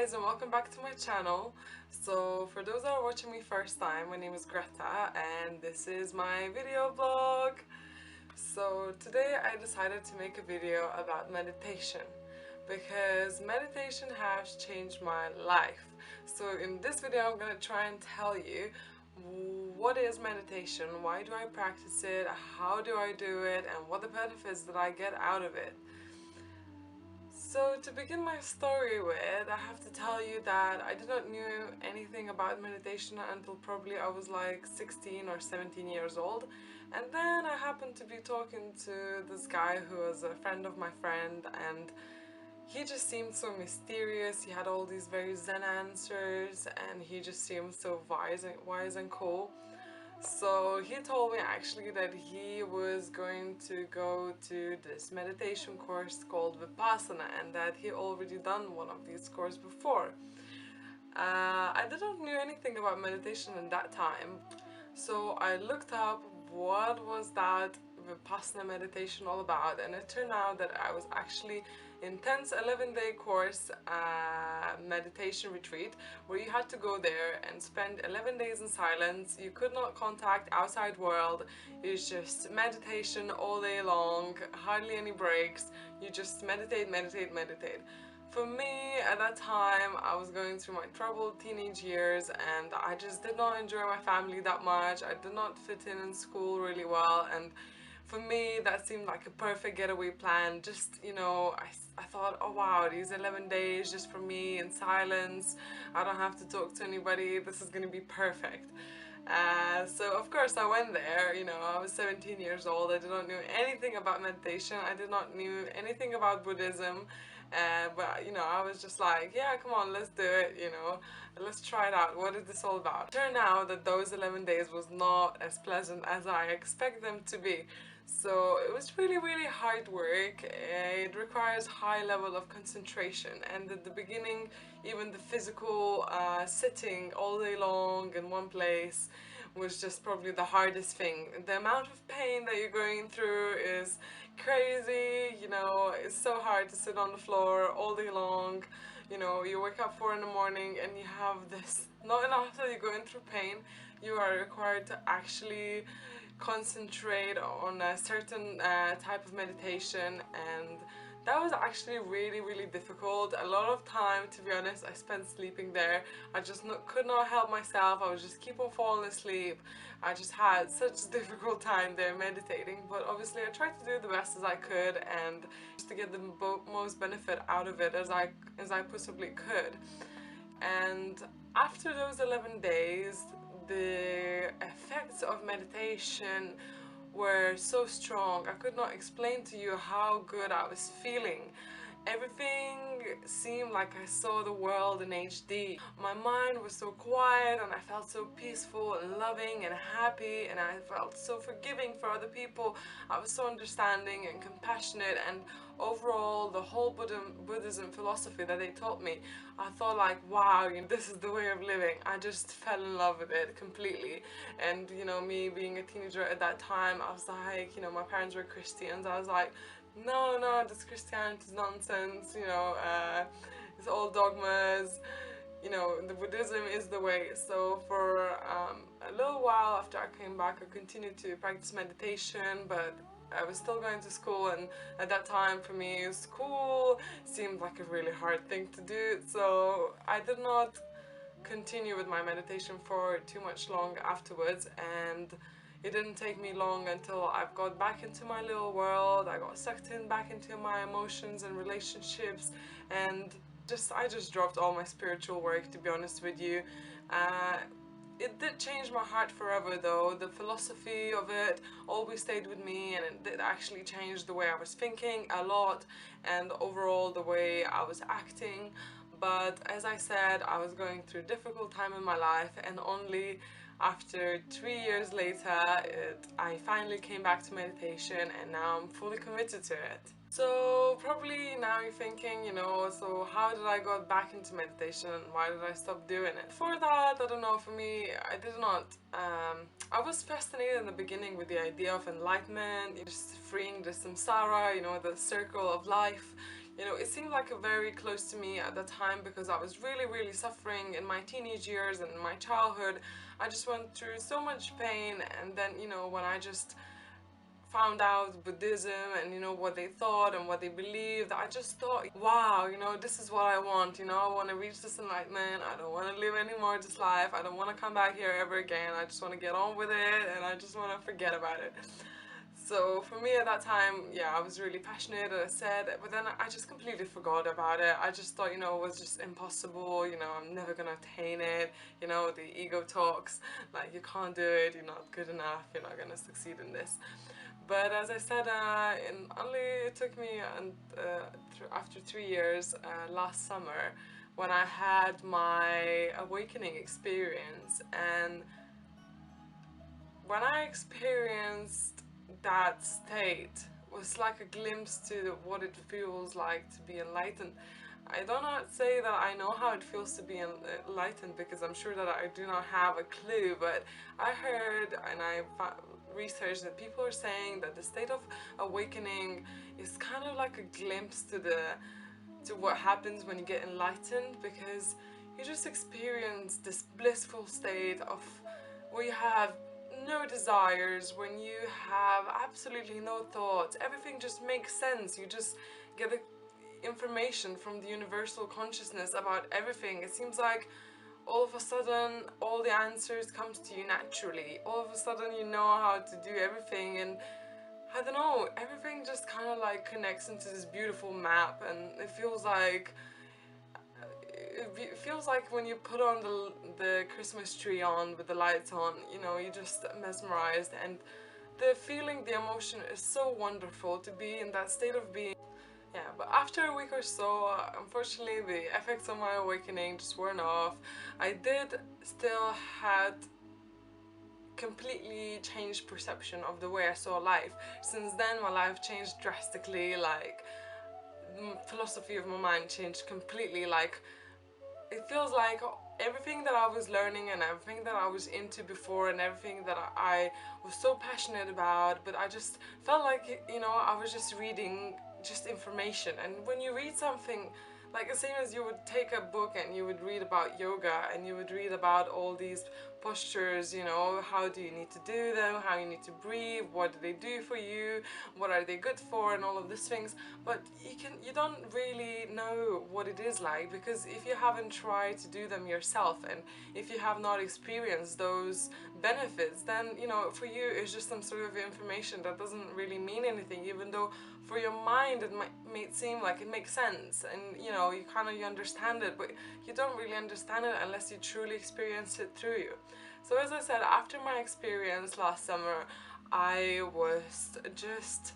guys, and welcome back to my channel. So for those that are watching me first time, my name is Greta and this is my video vlog. So today I decided to make a video about meditation because meditation has changed my life. So in this video I'm going to try and tell you what is meditation, why do I practice it, how do I do it, and what the benefits that I get out of it. So to begin my story with, I have to tell you that I did not knew anything about meditation until probably I was like 16 or 17 years old. And then I happened to be talking to this guy who was a friend of my friend, and he just seemed so mysterious. He had all these very zen answers and he just seemed so wise and cool. So he told me actually that he was going to go to this meditation course called Vipassana and that he already done one of these courses before. I didn't know anything about meditation in that time, so I looked up what was that Vipassana meditation all about, and it turned out that I was actually intense 11-day course meditation retreat where you had to go there and spend 11 days in silence. You could not contact outside world. It was just meditation all day long, hardly any breaks. You just meditate. For me, at that time, I was going through my troubled teenage years and I just did not enjoy my family that much. I did not fit in school really well, and for me, that seemed like a perfect getaway plan. Just, I thought, oh wow, these 11 days just for me in silence. I don't have to talk to anybody. This is gonna be perfect. So of course I went there. I was 17 years old. I did not know anything about meditation. I did not know anything about Buddhism. But I was just like, yeah, come on, let's do it, let's try it out. What is this all about? Turned out that those 11 days was not as pleasant as I expect them to be. So it was really, really hard work. It requires high level of concentration, and at the beginning, even the physical sitting all day long in one place was just probably the hardest thing. The amount of pain that you're going through is crazy. It's so hard to sit on the floor all day long. You wake up 4 in the morning and you have this, not enough that you're going through pain, you are required to actually concentrate on a certain type of meditation, and that was actually really, really difficult. A lot of time, to be honest, I spent sleeping there. I just could not help myself. I was just keep on falling asleep. I just had such a difficult time there meditating, but obviously I tried to do the best as I could and just to get the most benefit out of it as I possibly could. And after those 11 days, the effects of meditation were so strong. I could not explain to you how good I was feeling. Everything seemed like I saw the world in HD. My mind was so quiet and I felt so peaceful and loving and happy, and I felt so forgiving for other people. I was so understanding and compassionate, and overall the whole Buddhism philosophy that they taught me, I thought like, wow, this is the way of living. I just fell in love with it completely. And me being a teenager at that time, I was like, my parents were Christians. I was like, no, this Christianity is nonsense, it's all dogmas, the Buddhism is the way. So for a little while after I came back, I continued to practice meditation, but I was still going to school, and at that time for me school seemed like a really hard thing to do, so I did not continue with my meditation for too much long afterwards. And it didn't take me long until I got back into my little world. I got sucked in back into my emotions and relationships, and I just dropped all my spiritual work, to be honest with you. It did change my heart forever though. The philosophy of it always stayed with me, and it did actually change the way I was thinking a lot, and overall the way I was acting. But as I said, I was going through a difficult time in my life, and only after 3 years later I finally came back to meditation, and now I'm fully committed to it. So probably now you're thinking, so how did I go back into meditation and why did I stop doing it? For that, I don't know, for me, I did not, I was fascinated in the beginning with the idea of enlightenment, just freeing the samsara, the circle of life, you know, it seemed like a very close to me at the time because I was really, really suffering in my teenage years and in my childhood. I just went through so much pain, and then, you know, when I just found out Buddhism and, you know, what they thought and what they believed, I just thought, wow, you know, this is what I want. You know, I want to reach this enlightenment. I don't want to live anymore this life. I don't want to come back here ever again. I just want to get on with it, and I just want to forget about it. So for me at that time, yeah, I was really passionate, as I said, but then I just completely forgot about it. I just thought, you know, it was just impossible, you know, I'm never gonna attain it, you know, the ego talks, like, you can't do it, you're not good enough, you're not gonna succeed in this. But as I said, it took me after 3 years, last summer, when I had my awakening experience. And when I experienced that state, was like a glimpse to what it feels like to be enlightened. I do not say that I know how it feels to be enlightened, because I'm sure that I do not have a clue, but I heard and I researched that people are saying that the state of awakening is kind of like a glimpse to what happens when you get enlightened, because you just experience this blissful state of where you have no desires, when you have absolutely no thoughts, everything just makes sense. You just get the information from the universal consciousness about everything. It seems like all of a sudden all the answers comes to you naturally. All of a sudden you know how to do everything, and I don't know, everything just kind of like connects into this beautiful map, and it feels like when you put on the Christmas tree on with the lights on, you know, you're just mesmerized, and the feeling, the emotion is so wonderful to be in that state of being. Yeah, but after a week or so, unfortunately, the effects of my awakening just weren't off. I did still had completely changed perception of the way I saw life. Since then, my life changed drastically, like, philosophy of my mind changed completely, like, it feels like everything that I was learning and everything that I was into before and everything that I was so passionate about, but I just felt like, you know, I was just reading just information. And when you read something, like the same as you would take a book and you would read about yoga and you would read about all these postures, you know, how do you need to do them, how you need to breathe, what do they do for you, what are they good for, and all of these things. But you don't really know what it is like, because if you haven't tried to do them yourself, and if you have not experienced those benefits, then, you know, for you it's just some sort of information that doesn't really mean anything, even though for your mind it may seem like it makes sense, and, you know, you understand it, but you don't really understand it unless you truly experience it through you. So as I said, after my experience last summer, I was just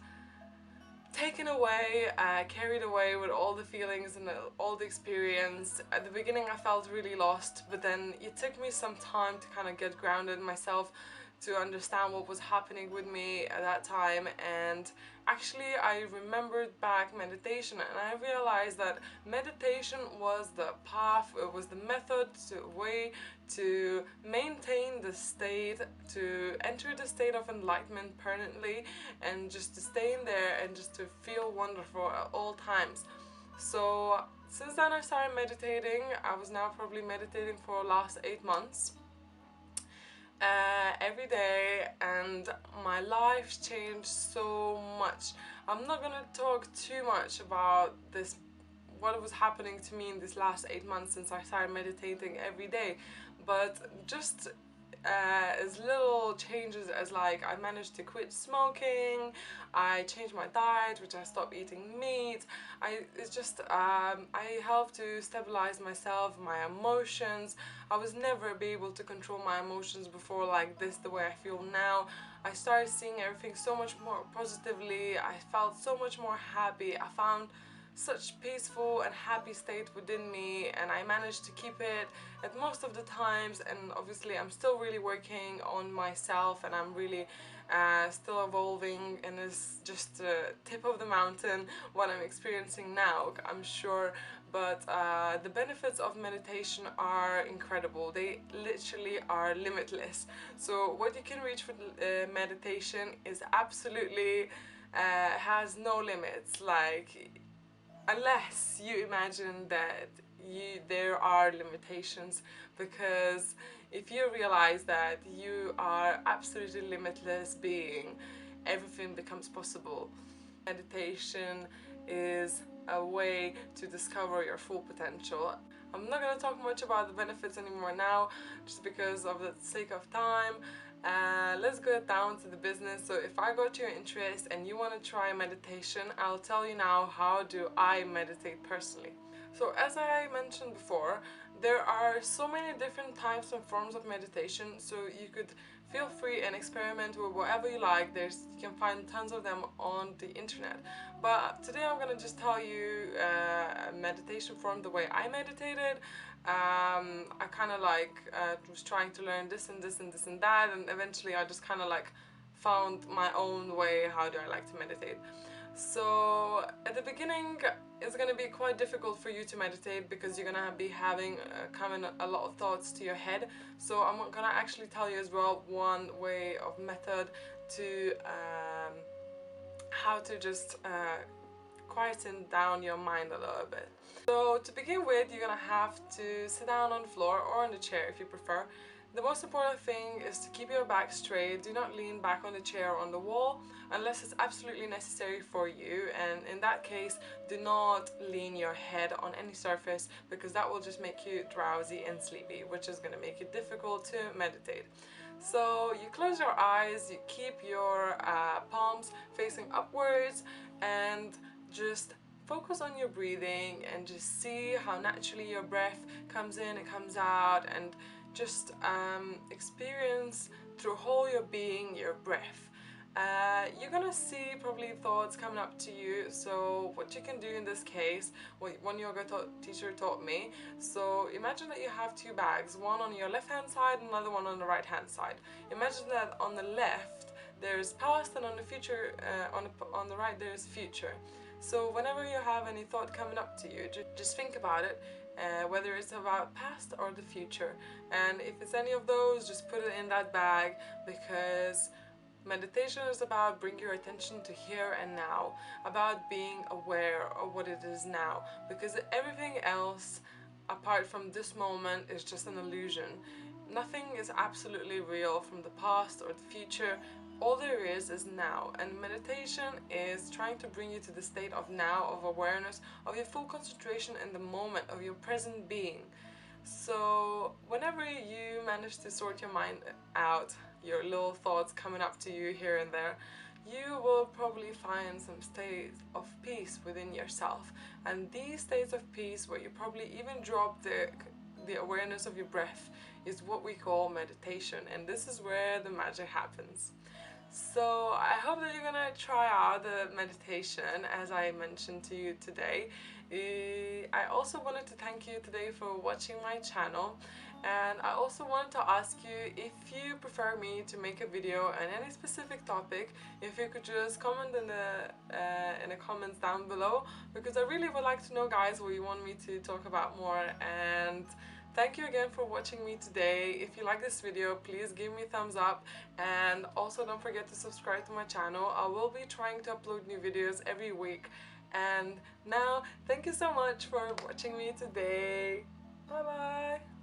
taken away, carried away with all the feelings and all the experience. At the beginning I felt really lost, but then it took me some time to kind of get grounded myself, to understand what was happening with me at that time. And actually I remembered back meditation, and I realized that meditation was the path, it was the method, way to maintain the state, to enter the state of enlightenment permanently, and just to stay in there and just to feel wonderful at all times. So since then I started meditating. I was now probably meditating for the last 8 months. Every day, and my life changed so much. I'm not gonna talk too much about this, what was happening to me in these last 8 months since I started meditating every day, but just as little changes as, like, I managed to quit smoking, I changed my diet, which I stopped eating meat. I helped to stabilize myself, my emotions. I was never be able to control my emotions before like this, the way I feel now. I started seeing everything so much more positively. I felt so much more happy. I found such peaceful and happy state within me, and I managed to keep it at most of the times. And obviously I'm still really working on myself, and I'm really still evolving, and it's just the tip of the mountain what I'm experiencing now, I'm sure. But the benefits of meditation are incredible. They literally are limitless. So what you can reach with meditation is absolutely has no limits. Like, unless you imagine that there are limitations, because if you realize that you are absolutely limitless being, everything becomes possible. Meditation is a way to discover your full potential. I'm not going to talk much about the benefits anymore now, just because of the sake of time. Let's go down to the business. So if I got your interest and you want to try meditation, I'll tell you now how do I meditate personally. So as I mentioned before, there are so many different types and forms of meditation, so you could feel free and experiment with whatever you like. You can find tons of them on the internet. But today I'm gonna just tell you a meditation form the way I meditated. I kind of was trying to learn this and this and this and that, and eventually I just kind of found my own way. How do I like to meditate? So at the beginning it's going to be quite difficult for you to meditate, because you're going to be having coming a lot of thoughts to your head. So I'm going to actually tell you as well one way of method to how to just quieten down your mind a little bit. So to begin with, you're gonna have to sit down on the floor or on the chair if you prefer. The most important thing is to keep your back straight. Do not lean back on the chair or on the wall unless it's absolutely necessary for you, and in that case do not lean your head on any surface, because that will just make you drowsy and sleepy, which is going to make it difficult to meditate. So you close your eyes, you keep your palms facing upwards, and just focus on your breathing and just see how naturally your breath comes in and comes out, and just experience through whole your being your breath. You're gonna see probably thoughts coming up to you, so what you can do in this case, what one yoga teacher taught me, so imagine that you have two bags, one on your left hand side, another one on the right hand side. Imagine that on the left there's past, and on the future, on the right there's future. So whenever you have any thought coming up to you, just think about it, whether it's about past or the future, and if it's any of those, just put it in that bag, because meditation is about bringing your attention to here and now, about being aware of what it is now, because everything else apart from this moment is just an illusion. Nothing is absolutely real from the past or the future. All there is now, and meditation is trying to bring you to the state of now, of awareness, of your full concentration in the moment, of your present being. So whenever you manage to sort your mind out, your little thoughts coming up to you here and there, you will probably find some states of peace within yourself. And these states of peace, where you probably even drop the awareness of your breath, is what we call meditation, and this is where the magic happens. So I hope that you're gonna try out the meditation as I mentioned to you today. I also wanted to thank you today for watching my channel, and I also wanted to ask you if you prefer me to make a video on any specific topic, if you could just comment in the comments down below, because I really would like to know, guys, what you want me to talk about more. And thank you again for watching me today. If you like this video, please give me a thumbs up, and also don't forget to subscribe to my channel. I will be trying to upload new videos every week. And now, thank you so much for watching me today. Bye bye!